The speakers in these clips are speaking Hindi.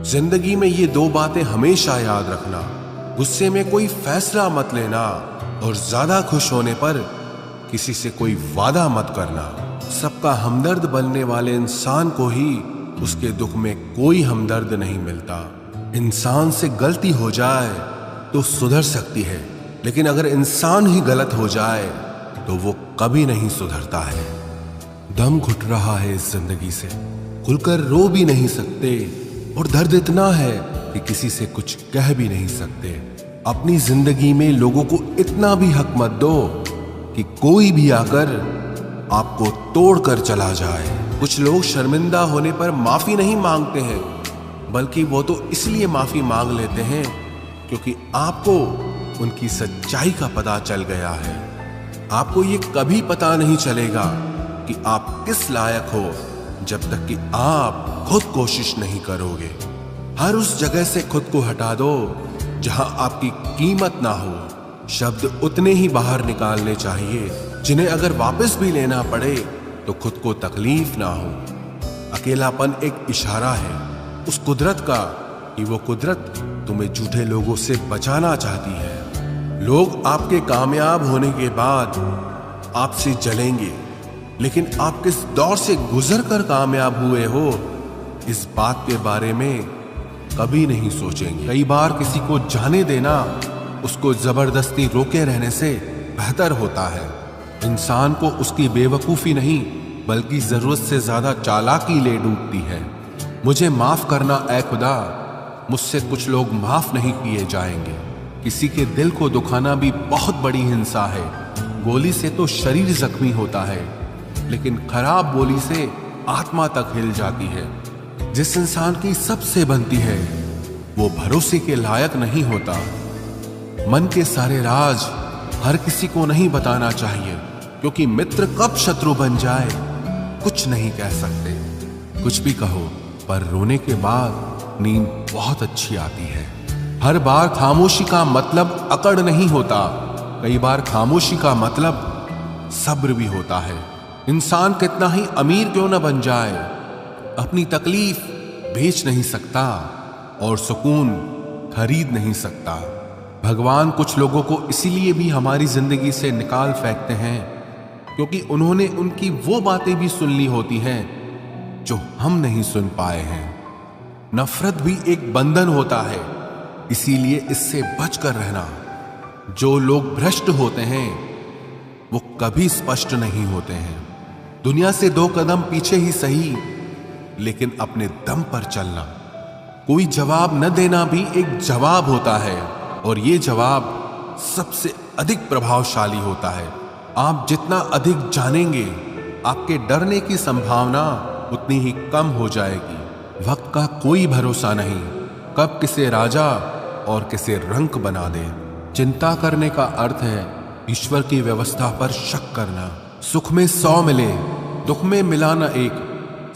जिंदगी में ये दो बातें हमेशा याद रखना। गुस्से में कोई फैसला मत लेना और ज्यादा खुश होने पर किसी से कोई वादा मत करना। सबका हमदर्द बनने वाले इंसान को ही उसके दुख में कोई हमदर्द नहीं मिलता। इंसान से गलती हो जाए तो सुधर सकती है, लेकिन अगर इंसान ही गलत हो जाए तो वो कभी नहीं सुधरता है। दम घुट रहा है इस जिंदगी से, खुलकर रो भी नहीं सकते और दर्द इतना है कि किसी से कुछ कह भी नहीं सकते। अपनी जिंदगी में लोगों को इतना भी हक मत दो कि कोई भी आकर आपको तोड़कर चला जाए। कुछ लोग शर्मिंदा होने पर माफी नहीं मांगते हैं, बल्कि वो तो इसलिए माफी मांग लेते हैं क्योंकि आपको उनकी सच्चाई का पता चल गया है। आपको ये कभी पता नहीं चलेगा कि आप किस लायक हो जब तक कि आप खुद कोशिश नहीं करोगे। हर उस जगह से खुद को हटा दो जहां आपकी कीमत ना हो। शब्द उतने ही बाहर निकालने चाहिए जिन्हें अगर वापस भी लेना पड़े तो खुद को तकलीफ ना हो। अकेलापन एक इशारा है उस कुदरत का कि वो कुदरत तुम्हें झूठे लोगों से बचाना चाहती है। लोग आपके कामयाब होने के बाद आपसे जलेंगे, लेकिन आप किस दौर से गुजर कर कामयाब हुए हो इस बात के बारे में कभी नहीं सोचेंगे। कई बार किसी को जाने देना उसको जबरदस्ती रोके रहने से बेहतर होता है। इंसान को उसकी बेवकूफी नहीं बल्कि जरूरत से ज्यादा चालाकी ले डूबती है। मुझे माफ करना ऐ खुदा, मुझसे कुछ लोग माफ नहीं किए जाएंगे। किसी के दिल को दुखाना भी बहुत बड़ी हिंसा है। गोली से तो शरीर जख्मी होता है, लेकिन खराब बोली से आत्मा तक हिल जाती है। जिस इंसान की सबसे बनती है वो भरोसे के लायक नहीं होता। मन के सारे राज हर किसी को नहीं बताना चाहिए, क्योंकि मित्र कब शत्रु बन जाए कुछ नहीं कह सकते। कुछ भी कहो, पर रोने के बाद नींद बहुत अच्छी आती है। हर बार खामोशी का मतलब अकड़ नहीं होता, कई बार खामोशी का मतलब सब्र भी होता है। इंसान कितना ही अमीर क्यों न बन जाए, अपनी तकलीफ बेच नहीं सकता और सुकून खरीद नहीं सकता। भगवान कुछ लोगों को इसीलिए भी हमारी जिंदगी से निकाल फेंकते हैं क्योंकि उन्होंने उनकी वो बातें भी सुन ली होती हैं जो हम नहीं सुन पाए हैं। नफरत भी एक बंधन होता है, इसीलिए इससे बचकर रहना। जो लोग भ्रष्ट होते हैं वो कभी स्पष्ट नहीं होते हैं। दुनिया से 2 कदम पीछे ही सही, लेकिन अपने दम पर चलना। कोई जवाब न देना भी एक जवाब होता है, और ये जवाब सबसे अधिक प्रभावशाली होता है। आप जितना अधिक जानेंगे, आपके डरने की संभावना उतनी ही कम हो जाएगी। वक्त का कोई भरोसा नहीं, कब किसे राजा और किसे रंक बना दे। चिंता करने का अर्थ है ईश्वर की व्यवस्था पर शक करना। सुख में 100 मिले, दुख में मिला न एक।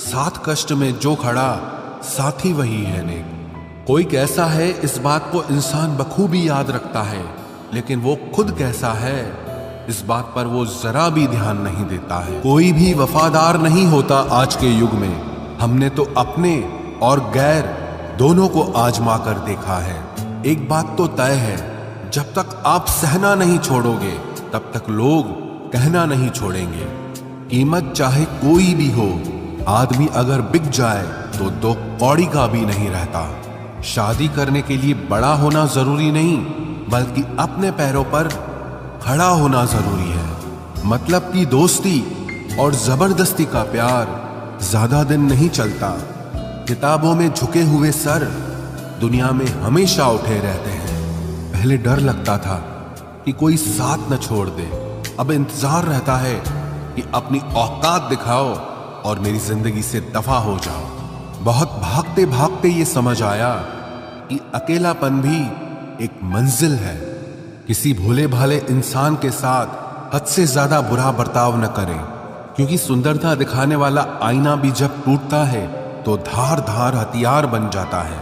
साथ कष्ट में जो खड़ा, साथी वही है नेक। कोई कैसा है इस बात को इंसान बखूबी याद रखता है, लेकिन वो खुद कैसा है इस बात पर वो जरा भी ध्यान नहीं देता है। कोई भी वफादार नहीं होता आज के युग में। हमने तो अपने और गैर दोनों को आजमा कर देखा है। एक बात तो तय है, जब तक आप सहना नहीं छोड़ोगे तब तक लोग कहना नहीं छोड़ेंगे। कीमत चाहे कोई भी हो, आदमी अगर बिक जाए तो 2 कौड़ी का भी नहीं रहता। शादी करने के लिए बड़ा होना जरूरी नहीं, बल्कि अपने पैरों पर खड़ा होना जरूरी है। मतलब की दोस्ती और जबरदस्ती का प्यार ज्यादा दिन नहीं चलता। किताबों में झुके हुए सर दुनिया में हमेशा उठे रहते हैं। पहले डर लगता था कि कोई साथ न छोड़ दे, अब इंतजार रहता है कि अपनी औकात दिखाओ और मेरी जिंदगी से दफा हो जाओ। बहुत भागते भागते ये समझ आया कि अकेलापन भी एक मंजिल है। किसी भोले भाले इंसान के साथ हद से ज्यादा बुरा बर्ताव न करें, क्योंकि सुंदरता दिखाने वाला आईना भी जब टूटता है तो धार धार हथियार बन जाता है।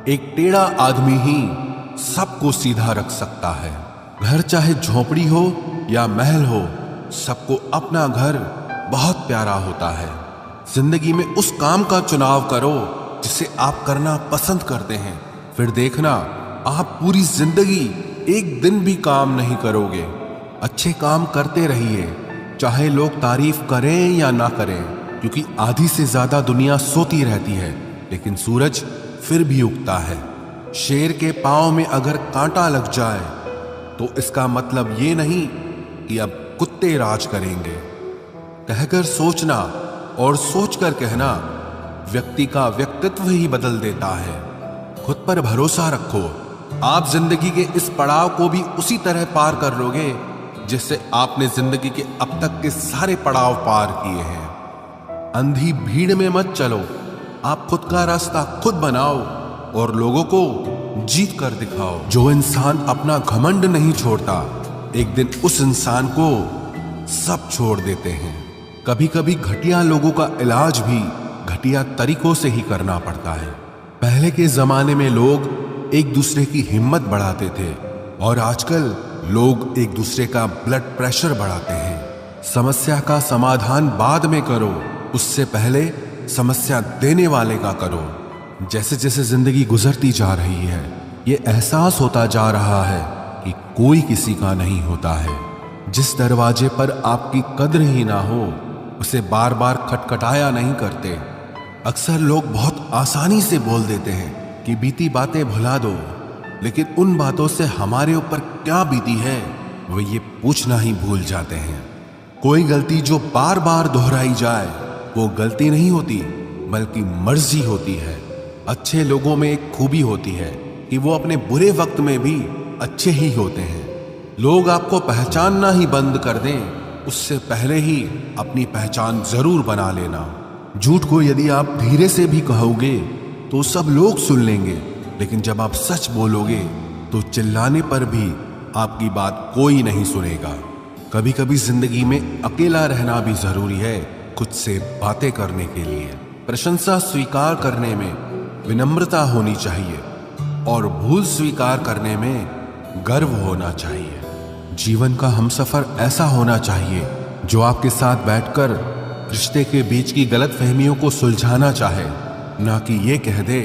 एक टेढ़ा आदमी ही सबको सीधा रख सकता है। घर चाहे झोपड़ी हो या महल हो, सबको अपना घर बहुत प्यारा होता है। जिंदगी में उस काम का चुनाव करो जिसे आप करना पसंद करते हैं, फिर देखना आप पूरी जिंदगी एक दिन भी काम नहीं करोगे। अच्छे काम करते रहिए, चाहे लोग तारीफ करें या ना करें, क्योंकि आधी से ज्यादा दुनिया सोती रहती है, लेकिन सूरज फिर भी उगता है। शेर के पांव में अगर कांटा लग जाए तो इसका मतलब ये नहीं कि अब कुत्ते राज करेंगे। कहकर सोचना और सोचकर कहना व्यक्ति का व्यक्तित्व ही बदल देता है। खुद पर भरोसा रखो, आप जिंदगी के इस पड़ाव को भी उसी तरह पार कर लोगे जिससे आपने जिंदगी के अब तक के सारे पड़ाव पार किए हैं। अंधी भीड़ में मत चलो, आप खुद का रास्ता खुद बनाओ और लोगों को जीत कर दिखाओ। जो इंसान अपना घमंड नहीं छोड़ता, एक दिन उस इंसान को सब छोड़ देते हैं। कभी कभी घटिया लोगों का इलाज भी घटिया तरीकों से ही करना पड़ता है। पहले के जमाने में लोग एक दूसरे की हिम्मत बढ़ाते थे और आजकल लोग एक दूसरे का ब्लड प्रेशर बढ़ाते हैं। समस्या का समाधान बाद में करो, उससे पहले समस्या देने वाले का करो। जैसे जैसे जिंदगी गुजरती जा रही है, ये एहसास होता जा रहा है कि कोई किसी का नहीं होता है। जिस दरवाजे पर आपकी कद्र ही ना हो, उसे बार बार खटखटाया नहीं करते। अक्सर लोग बहुत आसानी से बोल देते हैं कि बीती बातें भुला दो, लेकिन उन बातों से हमारे ऊपर क्या बीती है वो ये पूछना ही भूल जाते हैं। कोई गलती जो बार बार दोहराई जाए वो गलती नहीं होती, बल्कि मर्जी होती है। अच्छे लोगों में एक खूबी होती है कि वो अपने बुरे वक्त में भी अच्छे ही होते हैं। लोग आपको पहचानना ही बंद कर दें, उससे पहले ही अपनी पहचान जरूर बना लेना। झूठ को यदि आप धीरे से भी कहोगे तो सब लोग सुन लेंगे, लेकिन जब आप सच बोलोगे तो चिल्लाने पर भी आपकी बात कोई नहीं सुनेगा। कभी कभी जिंदगी में अकेला रहना भी जरूरी है, खुद से बातें करने के लिए। प्रशंसा स्वीकार करने में विनम्रता होनी चाहिए और भूल स्वीकार करने में गर्व होना चाहिए। जीवन का हमसफर ऐसा होना चाहिए जो आपके साथ बैठकर रिश्ते के बीच की गलतफहमियों को सुलझाना चाहे, ना कि ये कह दे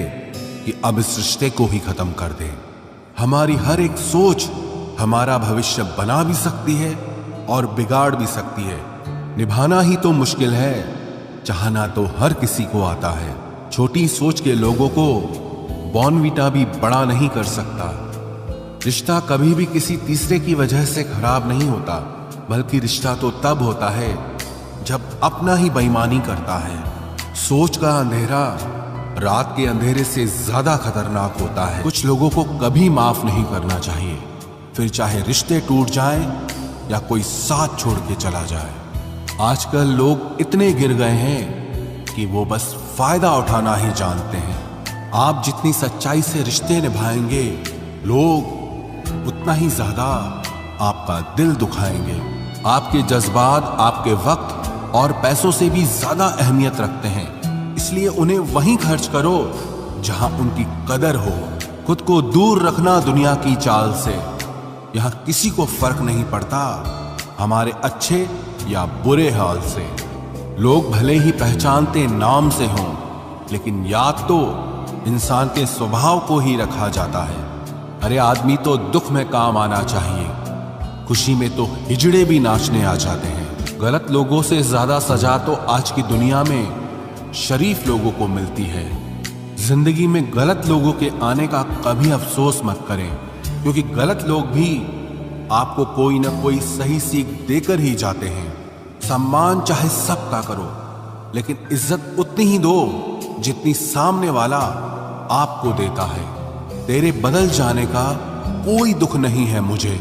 कि अब इस रिश्ते को ही खत्म कर दे। हमारी हर एक सोच हमारा भविष्य बना भी सकती है और बिगाड़ भी सकती है। निभाना ही तो मुश्किल है, चाहना तो हर किसी को आता है। छोटी सोच के लोगों को बॉर्नवीटा भी बड़ा नहीं कर सकता। रिश्ता कभी भी किसी तीसरे की वजह से खराब नहीं होता, बल्कि रिश्ता तो तब होता है जब अपना ही बेईमानी करता है। सोच का अंधेरा रात के अंधेरे से ज्यादा खतरनाक होता है। कुछ लोगों को कभी माफ नहीं करना चाहिए, फिर चाहे रिश्ते टूट जाएं या कोई साथ छोड़ के चला जाए। आजकल लोग इतने गिर गए हैं कि वो बस फायदा उठाना ही जानते हैं। आप जितनी सच्चाई से रिश्ते निभाएंगे, लोग उतना ही ज्यादा आपका दिल दुखाएंगे। आपके जज्बात आपके वक्त और पैसों से भी ज्यादा अहमियत रखते हैं, इसलिए उन्हें वहीं खर्च करो जहां उनकी कदर हो। खुद को दूर रखना दुनिया की चाल से। यहां किसी को फर्क नहीं पड़ता हमारे अच्छे या बुरे हाल से। लोग भले ही पहचानते नाम से हों, लेकिन याद तो इंसान के स्वभाव को ही रखा जाता है। अरे आदमी तो दुख में काम आना चाहिए, खुशी में तो हिजड़े भी नाचने आ जाते हैं। गलत लोगों से ज्यादा सजा तो आज की दुनिया में शरीफ लोगों को मिलती है। जिंदगी में गलत लोगों के आने का कभी अफसोस मत करें, क्योंकि गलत लोग भी आपको कोई ना कोई सही सीख देकर ही जाते हैं। सम्मान चाहे सबका करो, लेकिन इज्जत उतनी ही दो जितनी सामने वाला आपको देता है। तेरे बदल जाने का कोई दुख नहीं है मुझे,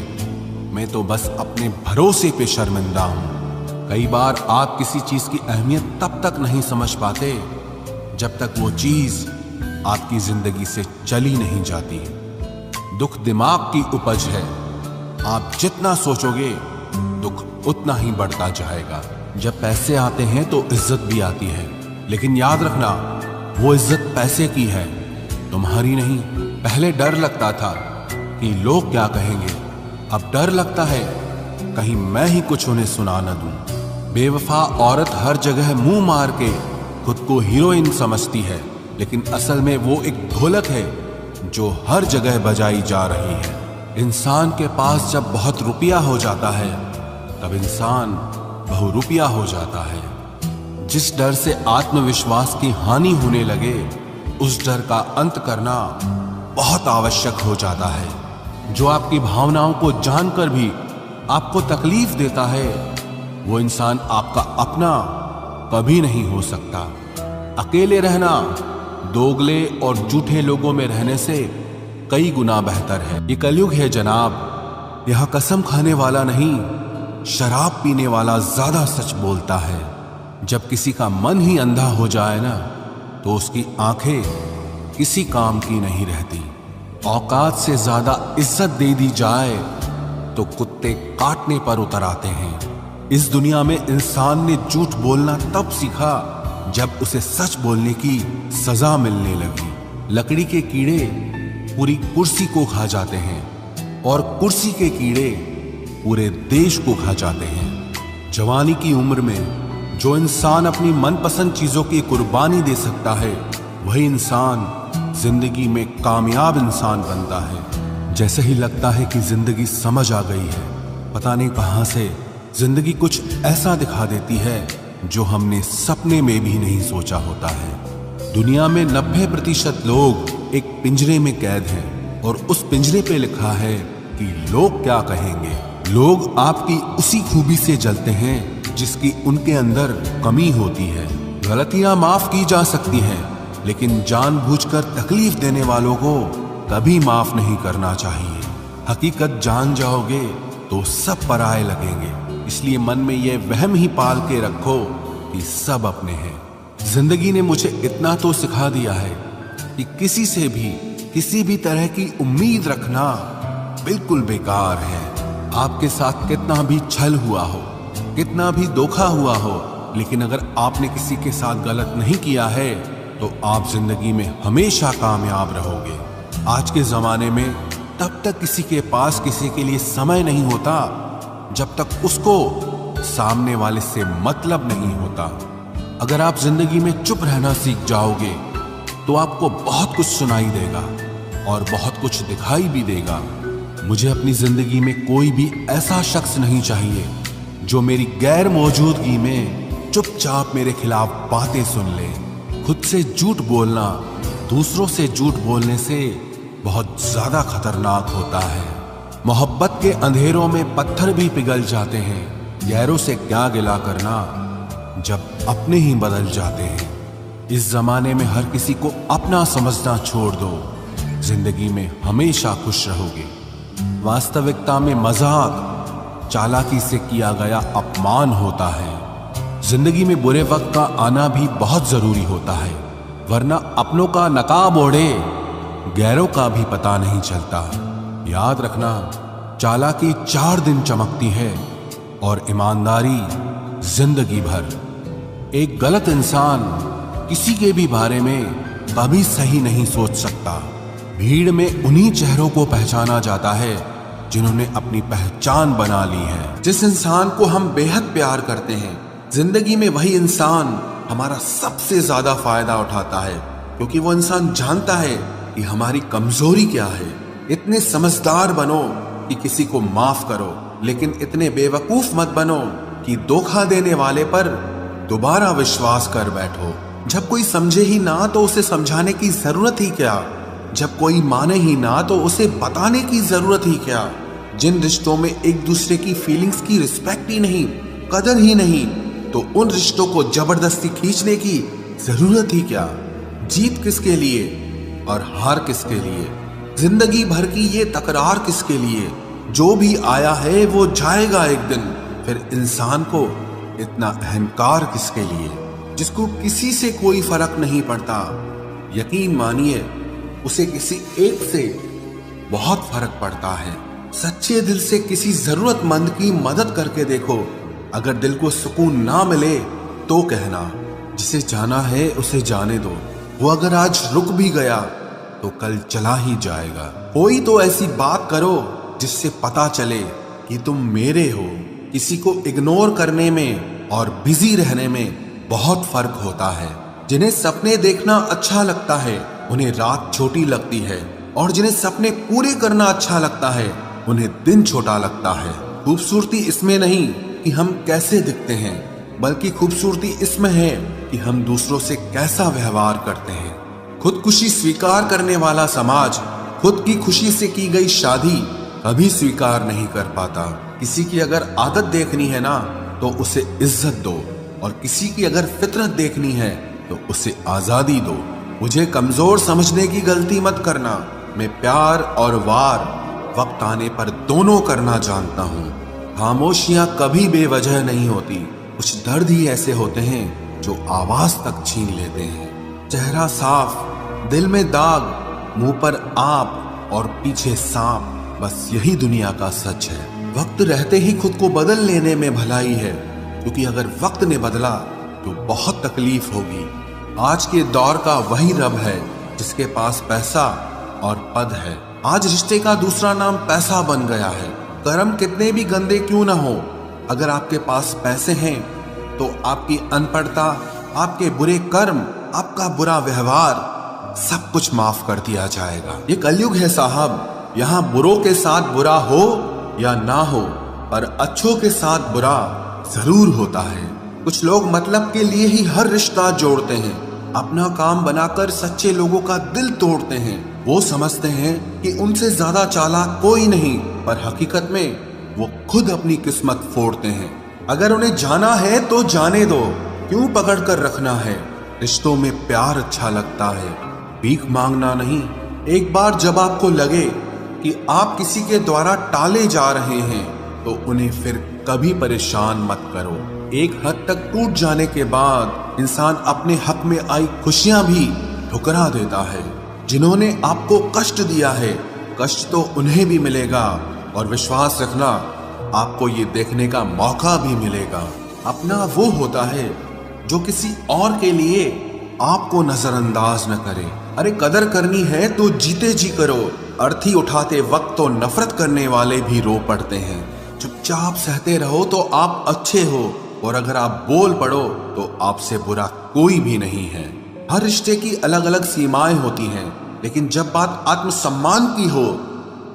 मैं तो बस अपने भरोसे पे शर्मिंदा हूं। कई बार आप किसी चीज की अहमियत तब तक नहीं समझ पाते जब तक वो चीज आपकी जिंदगी से चली नहीं जाती। दुख दिमाग की उपज है, आप जितना सोचोगे दुख उतना ही बढ़ता जाएगा। जब पैसे आते हैं तो इज्जत भी आती है, लेकिन याद रखना वो इज्जत पैसे की है, तुम्हारी नहीं। पहले डर लगता था कि लोग क्या कहेंगे, अब डर लगता है कहीं मैं ही कुछ उन्हें सुना न दूं। बेवफा औरत हर जगह मुंह मार के खुद को हीरोइन समझती है, लेकिन असल में वो एक ढोलक है जो हर जगह बजाई जा रही है। इंसान के पास जब बहुत रुपया हो जाता है तब इंसान बहुरूपिया हो जाता है। जिस डर से आत्मविश्वास की हानि होने लगे उस डर का अंत करना बहुत आवश्यक हो जाता है। जो आपकी भावनाओं को जानकर भी आपको तकलीफ देता है वो इंसान आपका अपना कभी नहीं हो सकता। अकेले रहना दोगले और झूठे लोगों में रहने से कई गुना बेहतर है। ये कलयुग है जनाब, यह कसम खाने वाला नहीं शराब पीने वाला ज्यादा सच बोलता है। जब किसी का मन ही अंधा हो जाए ना तो उसकी आंखें किसी काम की नहीं रहती। औकात से ज्यादा इज्जत दे दी जाए तो कुत्ते काटने पर उतर आते हैं। इस दुनिया में इंसान ने झूठ बोलना तब सीखा जब उसे सच बोलने की सजा मिलने लगी। लकड़ी के कीड़े पूरी कुर्सी को खा जाते हैं और कुर्सी के कीड़े पूरे देश को खा जाते हैं। जवानी की उम्र में जो इंसान अपनी मनपसंद चीजों की कुर्बानी दे सकता है वही इंसान जिंदगी में कामयाब इंसान बनता है। जैसे ही लगता है कि जिंदगी समझ आ गई है, पता नहीं कहां से जिंदगी कुछ ऐसा दिखा देती है जो हमने सपने में भी नहीं सोचा होता है। दुनिया में 90% लोग एक पिंजरे में कैद हैं और उस पिंजरे पे लिखा है कि लोग क्या कहेंगे। लोग आपकी उसी खूबी से जलते हैं जिसकी उनके अंदर कमी होती है। गलतियां माफ की जा सकती हैं लेकिन जानबूझकर तकलीफ देने वालों को कभी माफ नहीं करना चाहिए। हकीकत जान जाओगे तो सब पराये लगेंगे, इसलिए मन में यह वहम ही पाल के रखो कि सब अपने हैं। जिंदगी ने मुझे इतना तो सिखा दिया है कि किसी से भी किसी भी तरह की उम्मीद रखना बिल्कुल बेकार है। आपके साथ कितना भी छल हुआ हो, कितना भी धोखा हुआ हो, लेकिन अगर आपने किसी के साथ गलत नहीं किया है तो आप जिंदगी में हमेशा कामयाब रहोगे। आज के जमाने में तब तक किसी के पास किसी के लिए समय नहीं होता जब तक उसको सामने वाले से मतलब नहीं होता। अगर आप जिंदगी में चुप रहना सीख जाओगे तो आपको बहुत कुछ सुनाई देगा और बहुत कुछ दिखाई भी देगा। मुझे अपनी जिंदगी में कोई भी ऐसा शख्स नहीं चाहिए जो मेरी गैर मौजूदगी में चुपचाप मेरे खिलाफ बातें सुन ले। खुद से झूठ बोलना दूसरों से झूठ बोलने से बहुत ज्यादा खतरनाक होता है। मोहब्बत के अंधेरों में पत्थर भी पिघल जाते हैं। गैरों से क्या गिला करना जब अपने ही बदल जाते हैं। इस जमाने में हर किसी को अपना समझना छोड़ दो, जिंदगी में हमेशा खुश रहोगे। वास्तविकता में मजाक चालाकी से किया गया अपमान होता है। जिंदगी में बुरे वक्त का आना भी बहुत जरूरी होता है, वरना अपनों का नकाब ओढ़े गैरों का भी पता नहीं चलता। याद रखना, चालाकी 4 दिन चमकती है और ईमानदारी जिंदगी भर। एक गलत इंसान किसी के भी बारे में कभी सही नहीं सोच सकता। भीड़ में उन्हीं चेहरों को पहचाना जाता है जिन्होंने अपनी पहचान बना ली है। जिस इंसान को हम बेहद प्यार करते हैं, जिंदगी में वही इंसान हमारा सबसे ज्यादा फायदा उठाता है, क्योंकि वो इंसान जानता है कि हमारी कमजोरी क्या है। इतने समझदार बनो कि किसी को माफ करो, लेकिन इतने बेवकूफ मत बनो कि धोखा देने वाले पर दोबारा विश्वास कर बैठो। जब कोई समझे ही ना तो उसे समझाने की जरूरत ही क्या। जब कोई माने ही ना तो उसे बताने की जरूरत ही क्या। जिन रिश्तों में एक दूसरे की फीलिंग्स की रिस्पेक्ट ही नहीं, कदर ही नहीं, तो उन रिश्तों को जबरदस्ती खींचने की जरूरत ही क्या। जीत किसके लिए और हार किसके लिए, जिंदगी भर की ये तकरार किसके लिए। जो भी आया है वो जाएगा एक दिन। फिर इंसान को इतना अहंकार किसके लिए, जिसको किसी से कोई फर्क नहीं पड़ता। यकीन मानिए, उसे किसी एक से बहुत फर्क पड़ता है। सच्चे दिल से किसी जरूरतमंद की मदद करके देखो। अगर दिल को सुकून ना मिले तो कहना, जिसे जाना है उसे जाने दो। वो अगर आज रुक भी गया तो कल चला ही जाएगा। कोई तो ऐसी बात करो जिससे पता चले कि तुम मेरे हो। किसी को इग्नोर करने में और बिजी रहने में बहुत फर्क होता है। जिन्हें सपने देखना अच्छा लगता है उन्हें रात छोटी लगती है, और जिन्हें सपने पूरे करना अच्छा लगता है उन्हें दिन छोटा लगता है। खूबसूरती इसमें नहीं कि हम कैसे दिखते हैं, बल्कि खूबसूरती इसमें है कि हम दूसरों से कैसा व्यवहार करते हैं। खुदकुशी स्वीकार करने वाला समाज खुद की खुशी से की गई शादी कभी स्वीकार नहीं कर पाता। किसी की अगर आदत देखनी है ना तो उसे इज्जत दो, और किसी की अगर फितरत देखनी है तो उसे आजादी दो। मुझे कमजोर समझने की गलती मत करना। मैं प्यार और वार वक्त आने पर दोनों करना जानता हूँ। खामोशियां कभी बेवजह नहीं होती। कुछ दर्द ही ऐसे होते हैं जो आवाज तक छीन लेते हैं। चेहरा साफ, दिल में दाग, मुंह पर आप और पीछे सांप, बस यही दुनिया का सच है। वक्त रहते ही खुद को बदल लेने में भलाई है, क्योंकि अगर वक्त ने बदला तो बहुत तकलीफ होगी। आज के दौर का वही रब है जिसके पास पैसा और पद है। आज रिश्ते का दूसरा नाम पैसा बन गया है। कर्म कितने भी गंदे क्यों ना हो, अगर आपके पास पैसे हैं तो आपकी अनपढ़ता, आपके बुरे कर्म, आपका बुरा व्यवहार सब कुछ माफ कर दिया जाएगा। ये कलयुग है साहब, यहाँ बुरों के साथ बुरा हो या ना हो, पर अच्छों के साथ बुरा जरूर होता है। कुछ लोग मतलब के लिए ही हर रिश्ता जोड़ते हैं, अपना काम बनाकर सच्चे लोगों का दिल तोड़ते हैं। वो समझते हैं कि उनसे ज्यादा चालाक कोई नहीं, पर हकीकत में वो खुद अपनी किस्मत फोड़ते हैं। अगर उन्हें जाना है तो जाने दो, क्यों पकड़ कर रखना है। रिश्तों में प्यार अच्छा लगता है, भीख मांगना नहीं। एक बार जब आपको लगे कि आप किसी के द्वारा टाले जा रहे हैं तो उन्हें फिर कभी परेशान मत करो। एक हद तक टूट जाने के बाद इंसान अपने हक में आई खुशियां भी ठुकरा देता है। जिन्होंने आपको कष्ट दिया है, कष्ट तो उन्हें भी मिलेगा, और विश्वास रखना आपको ये देखने का मौका भी मिलेगा। अपना वो होता है जो किसी और के लिए आपको नजरअंदाज न करे। अरे कदर करनी है तो जीते जी करो। अर्थी उठाते वक्त तो नफरत करने वाले भी रो पड़ते हैं। चुपचाप सहते रहो तो आप अच्छे हो, और अगर आप बोल पड़ो तो आपसे बुरा कोई भी नहीं है। हर रिश्ते की अलग अलग सीमाएं होती हैं, लेकिन जब बात आत्मसम्मान की हो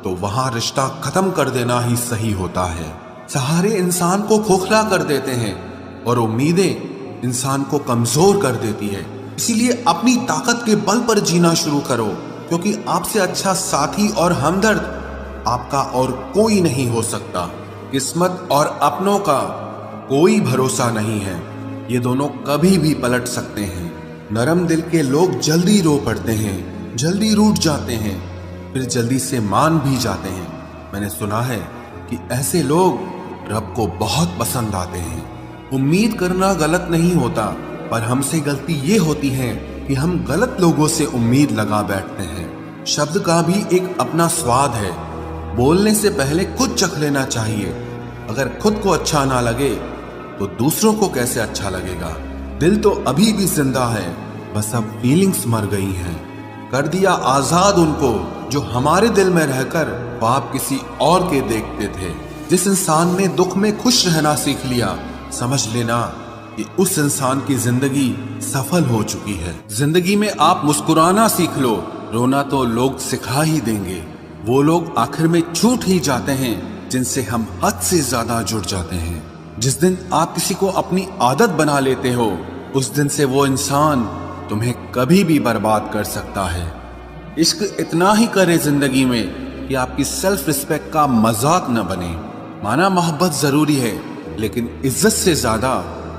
तो वहां रिश्ता खत्म कर देना ही सही होता है। सहारे इंसान को खोखला कर देते हैं और उम्मीदें इंसान को कमजोर कर देती है। इसीलिए अपनी ताकत के बल पर जीना शुरू करो, क्योंकि आपसे अच्छा साथी और हमदर्द आपका और कोई नहीं हो सकता। किस्मत और अपनों का कोई भरोसा नहीं है, ये दोनों कभी भी पलट सकते हैं। नरम दिल के लोग जल्दी रो पड़ते हैं, जल्दी रूठ जाते हैं, फिर जल्दी से मान भी जाते हैं। मैंने सुना है कि ऐसे लोग रब को बहुत पसंद आते हैं। उम्मीद करना गलत नहीं होता, पर हमसे गलती ये होती है कि हम गलत लोगों से उम्मीद लगा बैठते हैं। शब्द का भी एक अपना स्वाद है, बोलने से पहले खुद चख लेना चाहिए। अगर खुद को अच्छा ना लगे तो दूसरों को कैसे अच्छा लगेगा। दिल तो अभी भी जिंदा है, बस अब फीलिंग्स मर गई हैं। कर दिया आजाद उनको जो हमारे दिल में रहकर ख्वाब किसी और के देखते थे। जिस इंसान ने दुख में खुश रहना सीख लिया, समझ लेना कि उस इंसान की जिंदगी सफल हो चुकी है। जिंदगी में आप मुस्कुराना सीख लो, रोना तो लोग सिखा ही देंगे। वो लोग आखिर में छूट ही जाते हैं जिनसे हम हद से ज्यादा जुड़ जाते हैं। जिस दिन आप किसी को अपनी आदत बना लेते हो, उस दिन से वो इंसान तुम्हें कभी भी बर्बाद कर सकता है। इश्क इतना ही करे जिंदगी में कि आपकी सेल्फ रिस्पेक्ट का मजाक न बने। माना मोहब्बत जरूरी है, लेकिन इज्जत से ज्यादा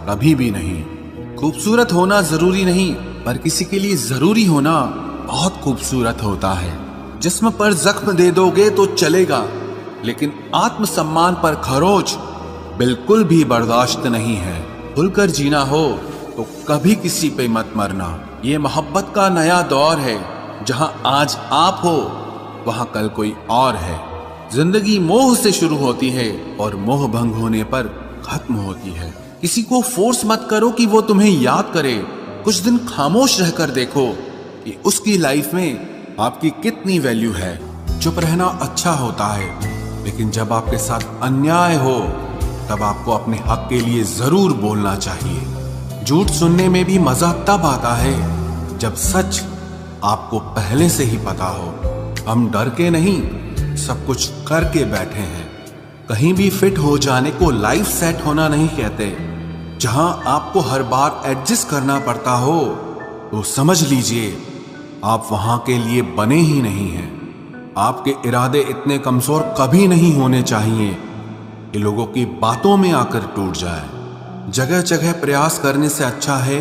कभी भी नहीं। खूबसूरत होना जरूरी नहीं, पर किसी के लिए जरूरी होना बहुत खूबसूरत होता है। जिस्म पर जख्म दे दोगे तो चलेगा, लेकिन आत्मसम्मान पर खरोच बिल्कुल भी बर्दाश्त नहीं है। खुलकर जीना हो तो कभी किसी पे मत मरना। ये मोहब्बत का नया दौर है, जहां आज आप हो वहां कल कोई और है। जिंदगी मोह से शुरू होती है और मोह भंग होने पर खत्म होती है। किसी को फोर्स मत करो कि वो तुम्हें याद करे। कुछ दिन खामोश रहकर देखो कि उसकी लाइफ में आपकी कितनी वैल्यू है। चुप रहना अच्छा होता है, लेकिन जब आपके साथ अन्याय हो तब आपको अपने हक के लिए जरूर बोलना चाहिए। झूठ सुनने में भी मजा तब आता है जब सच आपको पहले से ही पता हो। हम डर के नहीं, सब कुछ करके बैठे हैं। कहीं भी फिट हो जाने को लाइफ सेट होना नहीं कहते। जहां आपको हर बार एडजस्ट करना पड़ता हो तो समझ लीजिए आप वहां के लिए बने ही नहीं हैं। आपके इरादे इतने कमजोर कभी नहीं होने चाहिए कि लोगों की बातों में आकर टूट जाए। जगह जगह प्रयास करने से अच्छा है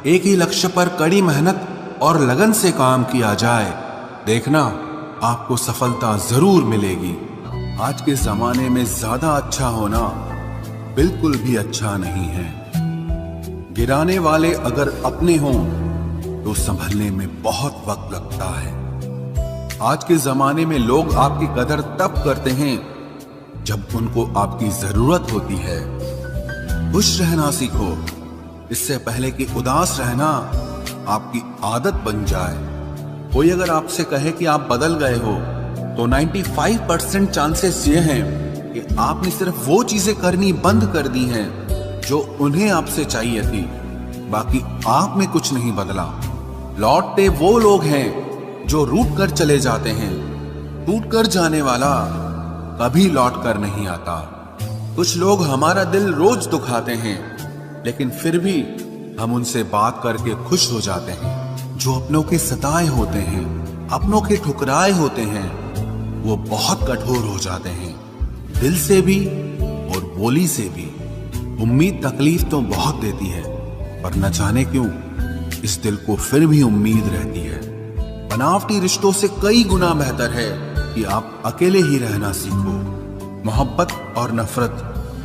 एक ही लक्ष्य पर कड़ी मेहनत और लगन से काम किया जाए। देखना आपको सफलता जरूर मिलेगी। आज के जमाने में ज्यादा अच्छा होना बिल्कुल भी अच्छा नहीं है। गिराने वाले अगर अपने हों तो संभलने में बहुत वक्त लगता है। आज के जमाने में लोग आपकी कदर तब करते हैं जब उनको आपकी जरूरत होती है। खुश रहना सीखो, इससे पहले कि उदास रहना आपकी आदत बन जाए। कोई अगर आपसे कहे कि आप बदल गए हो तो 95% चांसेस ये हैं कि आपने सिर्फ वो चीजें करनी बंद कर दी हैं जो उन्हें आपसे चाहिए थी। बाकी आप में कुछ नहीं बदला। लौटते वो लोग हैं जो रूठ कर चले जाते हैं। टूट कर जाने वाला कभी लौट कर नहीं आता। कुछ लोग हमारा दिल रोज दुखाते हैं, लेकिन फिर भी हम उनसे बात करके खुश हो जाते हैं। जो अपनों के सताए होते हैं, अपनों के ठुकराए होते हैं, वो बहुत कठोर हो जाते हैं, दिल से भी और बोली से भी। उम्मीद तकलीफ तो बहुत देती है, पर न जाने क्यों इस दिल को फिर भी उम्मीद रहती है। बनावटी रिश्तों से कई गुना बेहतर है कि आप अकेले ही रहना सीखो। मोहब्बत और नफरत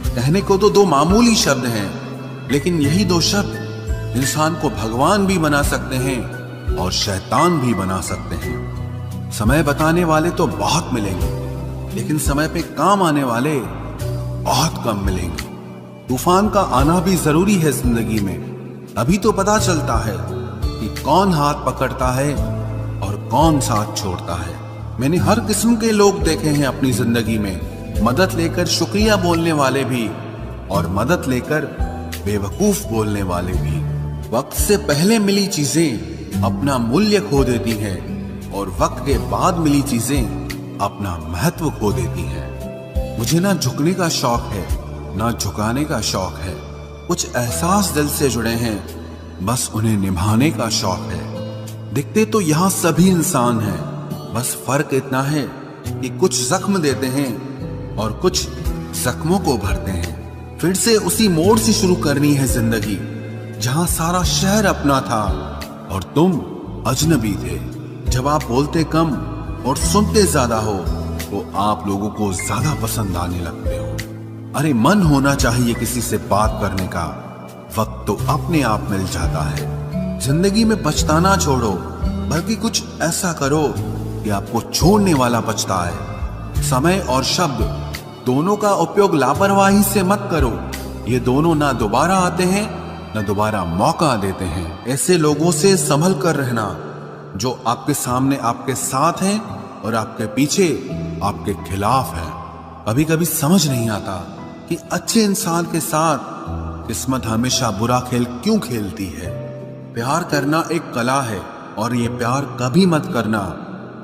कहने को तो दो मामूली शब्द हैं, लेकिन यही दो शब्द इंसान को भगवान भी बना सकते हैं और शैतान भी बना सकते हैं। समय बताने वाले तो बहुत मिलेंगे, लेकिन समय पे काम आने वाले बहुत कम मिलेंगे। तूफान का आना भी जरूरी है जिंदगी में, अभी तो पता चलता है कि कौन हाथ पकड़ता है और कौन साथ छोड़ता है। मैंने हर किस्म के लोग देखे हैं अपनी जिंदगी में, मदद लेकर शुक्रिया बोलने वाले भी और मदद लेकर बेवकूफ बोलने वाले भी। वक्त से पहले मिली चीजें अपना मूल्य खो देती हैं और वक्त के बाद मिली चीजें अपना महत्व खो देती हैं। मुझे ना झुकने का शौक है ना झुकाने का शौक है। कुछ एहसास दिल से जुड़े हैं, बस उन्हें निभाने का शौक है। दिखते तो यहाँ सभी इंसान हैं, बस फर्क इतना है कि कुछ जख्म देते हैं और कुछ जख्मों को भरते हैं। फिर से उसी मोड़ से शुरू करनी है जिंदगी जहां सारा शहर अपना था और तुम अजनबी थे। जब आप बोलते कम और सुनते ज्यादा हो तो आप लोगों को ज्यादा पसंद आने लगते हो। अरे मन होना चाहिए किसी से बात करने का, वक्त तो अपने आप मिल जाता है। जिंदगी में पछताना छोड़ो, बल्कि कुछ ऐसा करो कि आपको छोड़ने वाला पछताए। समय और शब्द दोनों का उपयोग लापरवाही से मत करो। ये दोनों ना दोबारा आते हैं ना दोबारा मौका देते हैं। ऐसे लोगों से संभल कर रहना जो आपके सामने आपके साथ हैं और आपके पीछे आपके खिलाफ हैं। कभी कभी समझ नहीं आता कि अच्छे इंसान के साथ किस्मत हमेशा बुरा खेल क्यों खेलती है। प्यार करना एक कला है और ये प्यार कभी मत करना,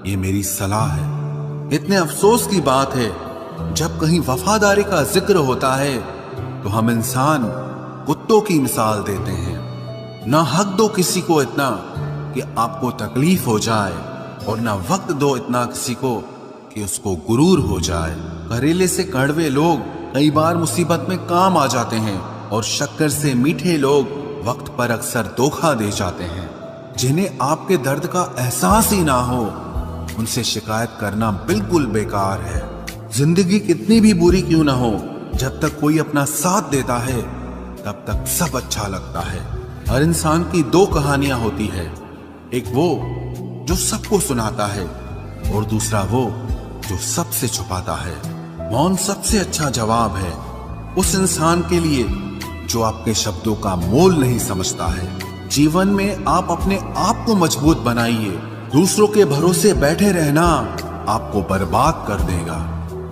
ये मेरी सलाह है। इतने अफसोस की बात है जब कहीं वफादारी का जिक्र होता है तो हम इंसान कुत्तों की मिसाल देते हैं। ना हक दो किसी को इतना कि आपको तकलीफ हो जाए और ना वक्त दो इतना किसी को कि उसको गुरूर हो जाए। करेले से कड़वे लोग कई बार मुसीबत में काम आ जाते हैं और शक्कर से मीठे लोग वक्त पर अक्सर धोखा दे जाते हैं। जिन्हें आपके दर्द का एहसास ही ना हो उनसे शिकायत करना बिल्कुल बेकार है। जिंदगी कितनी भी बुरी क्यों ना हो, जब तक कोई अपना साथ देता है तब तक सब अच्छा लगता है। हर इंसान की दो कहानियां होती है, एक वो जो सबको सुनाता है और दूसरा वो जो सबसे छुपाता है। मौन सबसे अच्छा जवाब है उस इंसान के लिए जो आपके शब्दों का मोल नहीं समझता है। जीवन में आप अपने आप को मजबूत बनाइए। दूसरों के भरोसे बैठे रहना आपको बर्बाद कर देगा।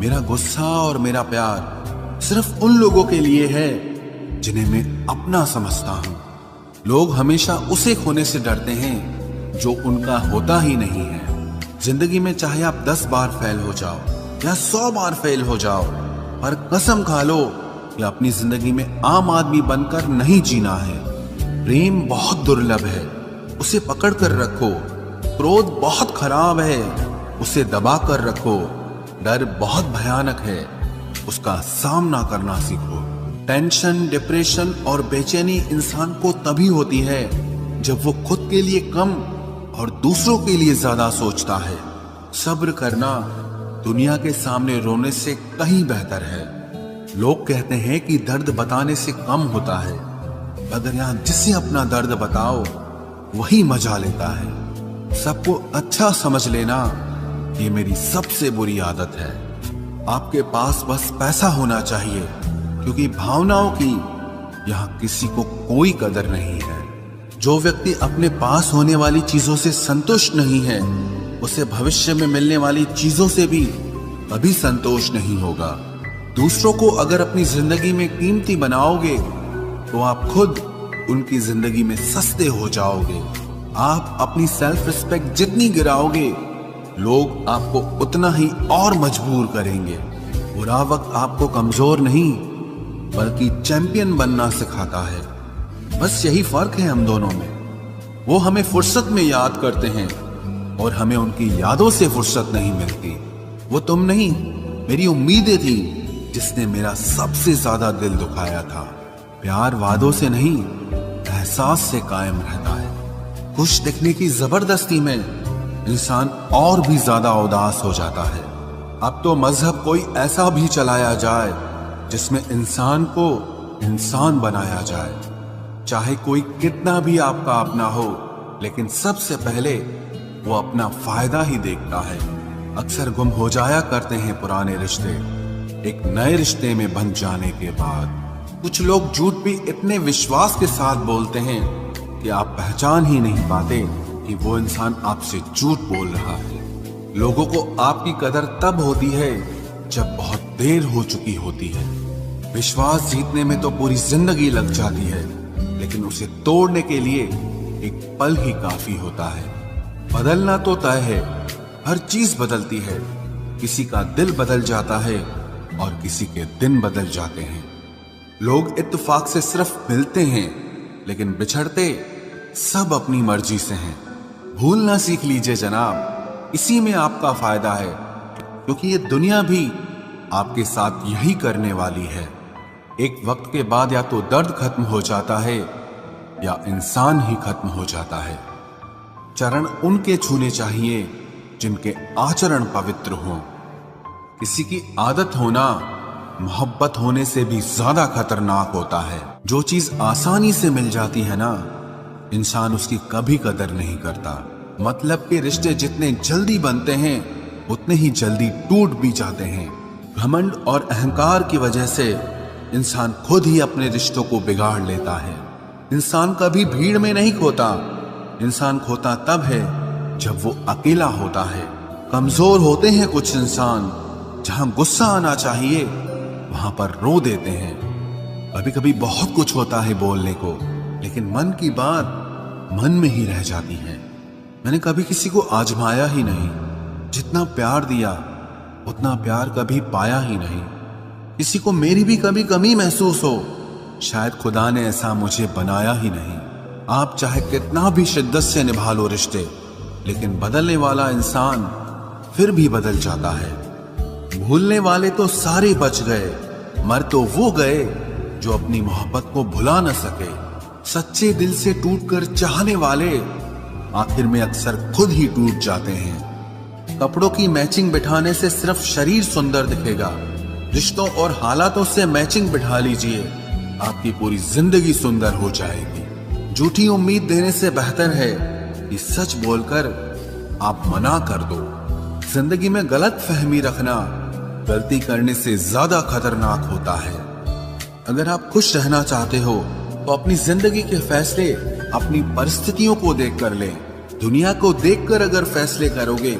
मेरा गुस्सा और मेरा प्यार सिर्फ उन लोगों के लिए है जिन्हें मैं अपना समझता हूँ। लोग हमेशा उसे खोने से डरते हैं जो उनका होता ही नहीं है। जिंदगी में चाहे आप 10 बार फेल हो जाओ या 100 बार फेल हो जाओ, पर कसम खा लो कि अपनी जिंदगी में आम आदमी बनकर नहीं जीना है। प्रेम बहुत दुर्लभ है, उसे पकड़ कर रखो। क्रोध बहुत खराब है, उसे दबा कर रखो। डर बहुत भयानक है, उसका सामना करना सीखो। टेंशन, डिप्रेशन और बेचैनी इंसान को तभी होती है जब वो खुद के लिए कम और दूसरों के लिए ज्यादा सोचता है। सब्र करना दुनिया के सामने रोने से कहीं बेहतर है। लोग कहते हैं कि दर्द बताने से कम होता है, मगर यहां जिसे अपना दर्द बताओ वही मजा लेता है। सबको अच्छा समझ लेना ये मेरी सबसे बुरी आदत है। आपके पास बस पैसा होना चाहिए, क्योंकि भावनाओं की यहां किसी को कोई कदर नहीं है। जो व्यक्ति अपने पास होने वाली चीजों से संतुष्ट नहीं है, उसे भविष्य में मिलने वाली चीजों से भी कभी संतोष नहीं होगा। दूसरों को अगर अपनी जिंदगी में कीमती बनाओगे तो आप खुद उनकी जिंदगी में सस्ते हो जाओगे। आप अपनी सेल्फ रिस्पेक्ट जितनी गिराओगे, लोग आपको उतना ही और मजबूर करेंगे। बुरा वक्त आपको कमजोर नहीं बल्कि चैंपियन बनना सिखाता है। बस यही फर्क है हम दोनों में। वो हमें फुर्सत में याद करते हैं और हमें उनकी यादों से फुर्सत नहीं मिलती। वो तुम नहीं, मेरी उम्मीदें थी जिसने मेरा सबसे ज्यादा दिल दुखाया था। प्यार वादों से नहीं, एहसास से कायम रहता है। खुश दिखने की जबरदस्ती में इंसान और भी ज्यादा उदास हो जाता है। अब तो मजहब कोई ऐसा भी चलाया जाए जिसमें इंसान को इंसान बनाया जाए। चाहे कोई कितना भी आपका अपना हो, लेकिन सबसे पहले वो अपना फायदा ही देखता है। अक्सर गुम हो जाया करते हैं पुराने रिश्ते एक नए रिश्ते में बन जाने के बाद। कुछ लोग झूठ भी इतने विश्वास के साथ बोलते हैं कि आप पहचान ही नहीं पाते कि वो इंसान आपसे झूठ बोल रहा है। लोगों को आपकी कदर तब होती है जब बहुत देर हो चुकी होती है। विश्वास जीतने में तो पूरी जिंदगी लग जाती है, लेकिन उसे तोड़ने के लिए एक पल ही काफी होता है। बदलना तो तय है, हर चीज बदलती है। किसी का दिल बदल जाता है और किसी के दिन बदल जाते हैं। लोग इत्तेफाक से सिर्फ मिलते हैं, लेकिन बिछड़ते सब अपनी मर्जी से हैं। भूलना सीख लीजिए जनाब, इसी में आपका फायदा है, क्योंकि ये दुनिया भी आपके साथ यही करने वाली है। एक वक्त के बाद या तो दर्द खत्म हो जाता है या इंसान ही खत्म हो जाता है। चरण उनके छूने चाहिए जिनके आचरण पवित्र हों। किसी की आदत होना मोहब्बत होने से भी ज्यादा खतरनाक होता है। जो चीज आसानी से मिल जाती है ना, इंसान उसकी कभी कदर नहीं करता। मतलब के रिश्ते जितने जल्दी बनते हैं उतने ही जल्दी टूट भी जाते हैं। घमंड और अहंकार की वजह से इंसान खुद ही अपने रिश्तों को बिगाड़ लेता है। इंसान कभी भीड़ में नहीं खोता, इंसान खोता तब है जब वो अकेला होता है। कमजोर होते हैं कुछ इंसान, जहां गुस्सा आना चाहिए वहां पर रो देते हैं। कभी कभी बहुत कुछ होता है बोलने को, लेकिन मन की बात मन में ही रह जाती है। मैंने कभी किसी को आजमाया ही नहीं। जितना प्यार दिया उतना प्यार कभी पाया ही नहीं। किसी को मेरी भी कभी कमी महसूस हो, शायद खुदा ने ऐसा मुझे बनाया ही नहीं। आप चाहे कितना भी शिद्दत से निभा लो रिश्ते, लेकिन बदलने वाला इंसान फिर भी बदल जाता है। भूलने वाले तो सारे बच गए, मर तो वो गए जो अपनी मोहब्बत को भुला न सके। सच्चे दिल से टूटकर चाहने वाले आखिर में अक्सर खुद ही टूट जाते हैं। कपड़ों की मैचिंग बिठाने से सिर्फ शरीर सुंदर दिखेगा, रिश्तों और हालातों से मैचिंग बिठा लीजिए, आपकी पूरी जिंदगी सुंदर हो जाएगी। झूठी उम्मीद देने से बेहतर है कि सच बोलकर आप मना कर दो। जिंदगी में गलत फहमी रखना गलती करने से ज्यादा खतरनाक होता है। अगर आप खुश रहना चाहते हो तो अपनी जिंदगी के फैसले अपनी परिस्थितियों को देखकर लें। दुनिया को देखकर अगर फैसले करोगे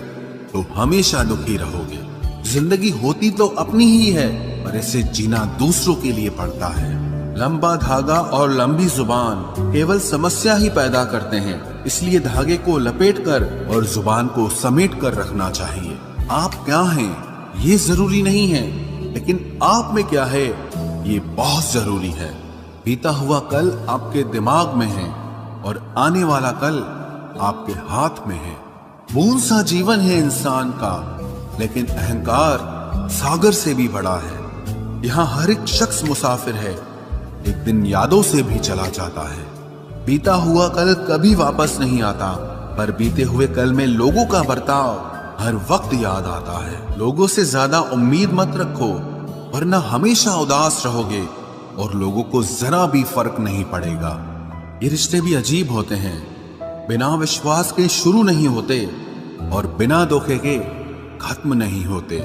तो हमेशा दुखी रहोगे। जिंदगी होती तो अपनी ही है, पर इसे जीना दूसरों के लिए पड़ता है। लंबा धागा और लंबी जुबान केवल समस्या ही पैदा करते हैं, इसलिए धागे को लपेटकर और जुबान को समेट कर रखना चाहिए। आप क्या हैं ये जरूरी नहीं है, लेकिन आप में क्या है ये बहुत जरूरी है। बीता हुआ कल आपके दिमाग में है और आने वाला कल आपके हाथ में है। बूंद सा जीवन है इंसान का, लेकिन अहंकार सागर से भी बड़ा है। यहाँ हर एक शख्स मुसाफिर है, एक दिन यादों से भी चला जाता है। बीता हुआ कल कभी वापस नहीं आता, पर बीते हुए कल में लोगों का बर्ताव हर वक्त याद आता है। लोगों से ज्यादा उम्मीद मत रखो, वरना हमेशा उदास रहोगे और लोगों को जरा भी फर्क नहीं पड़ेगा। ये रिश्ते भी अजीब होते हैं, बिना विश्वास के शुरू नहीं होते और बिना धोखे के खत्म नहीं होते।